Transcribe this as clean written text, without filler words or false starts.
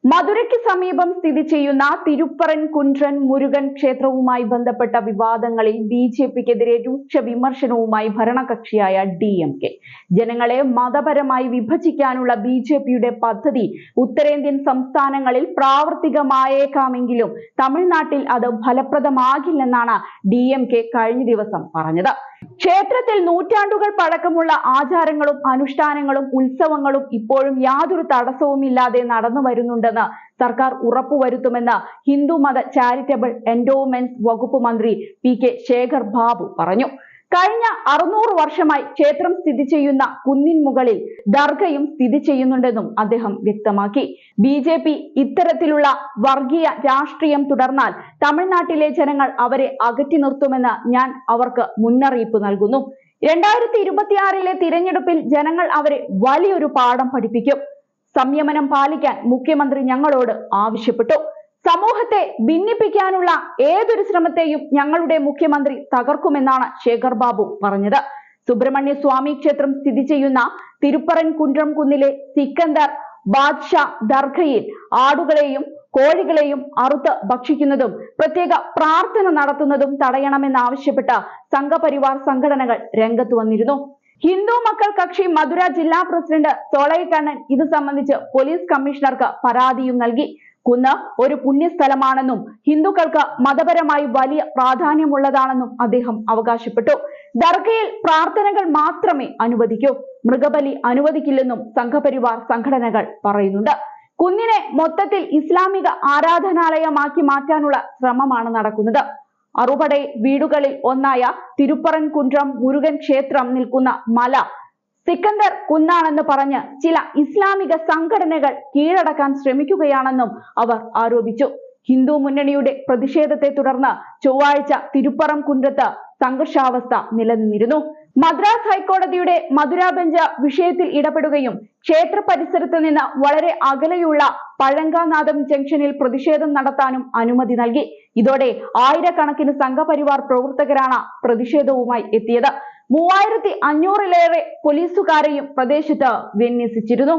മധുരയ്ക്ക് സമീപം സ്ഥിതി ചെയ്യുന്ന തിരുപ്പറൻ കുൻട്രൻ മുരുകൻ ക്ഷേത്രവുമായി ബന്ധപ്പെട്ട വിവാദങ്ങളിൽ ബിജെപിക്കെതിരെ രൂക്ഷ വിമർശനവുമായി ഭരണകക്ഷിയായ DMK. ജനങ്ങളെ മതപരമായി വിഭജിക്കാനുള്ള ബിജെപിയുടെ പദ്ധതി ഉത്തരേന്ത്യൻ സംസ്ഥാനങ്ങളിൽ പ്രാവർത്തികമായേക്കാമെങ്കിലും തമിഴ്നാട്ടിൽ അത് ഫലപ്രദമാകില്ലെന്നാണ് DMK കഴിഞ്ഞ ദിവസം പറഞ്ഞത്. ക്ഷേത്രത്തിൽ നൂറ്റാണ്ടുകൾ പഴക്കമുള്ള ആചാരങ്ങളും അനുഷ്ഠാനങ്ങളും ഉത്സവങ്ങളും ഇപ്പോഴും യാതൊരു തടസ്സവുമില്ലാതെ നടന്നു വരുന്നുണ്ടെന്ന് സർക്കാർ ഉറപ്പുവരുത്തുമെന്ന് ഹിന്ദുമത ചാരിറ്റബിൾ എൻഡോവ്മെന്റ്സ് വകുപ്പ് മന്ത്രി PK ശേഖർ ബാബു പറഞ്ഞു. കഴിഞ്ഞ 600 വർഷമായി ക്ഷേത്രം സ്ഥിതി ചെയ്യുന്ന കുന്നിൻ മുകളിൽ ദർഗയും സ്ഥിതി ചെയ്യുന്നുണ്ടെന്നും അദ്ദേഹം വ്യക്തമാക്കി. BJP ഇത്തരത്തിലുള്ള വർഗീയ രാഷ്ട്രീയം തുടർന്നാൽ തമിഴ്നാട്ടിലെ ജനങ്ങൾ അവരെ അകറ്റി നിർത്തുമെന്ന് ഞാൻ അവർക്ക് മുന്നറിയിപ്പ് നൽകുന്നു. 2026 തിരഞ്ഞെടുപ്പിൽ ജനങ്ങൾ അവരെ വലിയൊരു പാഠം പഠിപ്പിക്കും. സംയമനം പാലിക്കാൻ മുഖ്യമന്ത്രി ഞങ്ങളോട് ആവശ്യപ്പെട്ടു. സമൂഹത്തെ ഭിന്നിപ്പിക്കാനുള്ള ഏതൊരു ശ്രമത്തെയും ഞങ്ങളുടെ മുഖ്യമന്ത്രി തകർക്കുമെന്നാണ് ശേഖർ ബാബു പറഞ്ഞത്. സുബ്രഹ്മണ്യ സ്വാമി ക്ഷേത്രം സ്ഥിതി ചെയ്യുന്ന തിരുപ്പറൻ കുൻട്രം കുന്നിലെ സിക്കന്ദർ ബാദ്ഷാ ദർഗയിൽ ആടുകളെയും കോഴികളെയും അറുത്ത് ഭക്ഷിക്കുന്നതും പ്രത്യേക പ്രാർത്ഥന നടത്തുന്നതും തടയണമെന്നാവശ്യപ്പെട്ട സംഘപരിവാർ സംഘടനകൾ രംഗത്ത് വന്നിരുന്നു. ഹിന്ദു മക്കൾ കക്ഷി മധുര ജില്ലാ പ്രസിഡന്റ് സോളൈക്കണ്ണൻ ഇത് സംബന്ധിച്ച് പോലീസ് കമ്മീഷണർക്ക് പരാതിയും നൽകി. കുന്ന് ഒരു പുണ്യസ്ഥലമാണെന്നും ഹിന്ദുക്കൾക്ക് മതപരമായി വലിയ പ്രാധാന്യമുള്ളതാണെന്നും അദ്ദേഹം അവകാശപ്പെട്ടു. ദർഗയിൽ പ്രാർത്ഥനകൾ മാത്രമേ അനുവദിക്കൂ, മൃഗബലി അനുവദിക്കില്ലെന്നും സംഘപരിവാർ സംഘടനകൾ പറയുന്നുണ്ട്. കുന്നിനെ മൊത്തത്തിൽ ഇസ്ലാമിക ആരാധനാലയമാക്കി മാറ്റാനുള്ള ശ്രമമാണ് നടക്കുന്നത്. അറുപടൈ വീടുകളിൽ ഒന്നായ തിരുപ്പറൻ കുൻട്രം മുരുകൻ ക്ഷേത്രം നിൽക്കുന്ന മല സിക്കന്ദർ കുന്നാണെന്ന് പറഞ്ഞ് ചില ഇസ്ലാമിക സംഘടനകൾ കീഴടക്കാൻ ശ്രമിക്കുകയാണെന്നും അവർ ആരോപിച്ചു. ഹിന്ദു മുന്നണിയുടെ പ്രതിഷേധത്തെ തുടർന്ന് ചൊവ്വാഴ്ച തിരുപ്പറം കുன்றത്ത് സംഘർഷാവസ്ഥ നിലനിന്നിരുന്നു. മദ്രാസ് ഹൈക്കോടതിയുടെ മധുര ബെഞ്ച് വിഷയത്തിൽ ഇടപെടുകയും ക്ഷേത്ര പരിസരത്ത് നിന്ന് വളരെ അകലെയുള്ള പഴങ്കാനാഥം ജംഗ്ഷനിൽ പ്രതിഷേധം നടത്താനും അനുമതി നൽകി. ഇതോടെ ആയിരക്കണക്കിന് സംഘപരിവാർ പ്രവർത്തകരാണ് പ്രതിഷേധവുമായി എത്തിയത്. 3500-ലേറെ പോലീസുകാരെയും പ്രദേശത്ത് വിന്യസിച്ചിരുന്നു.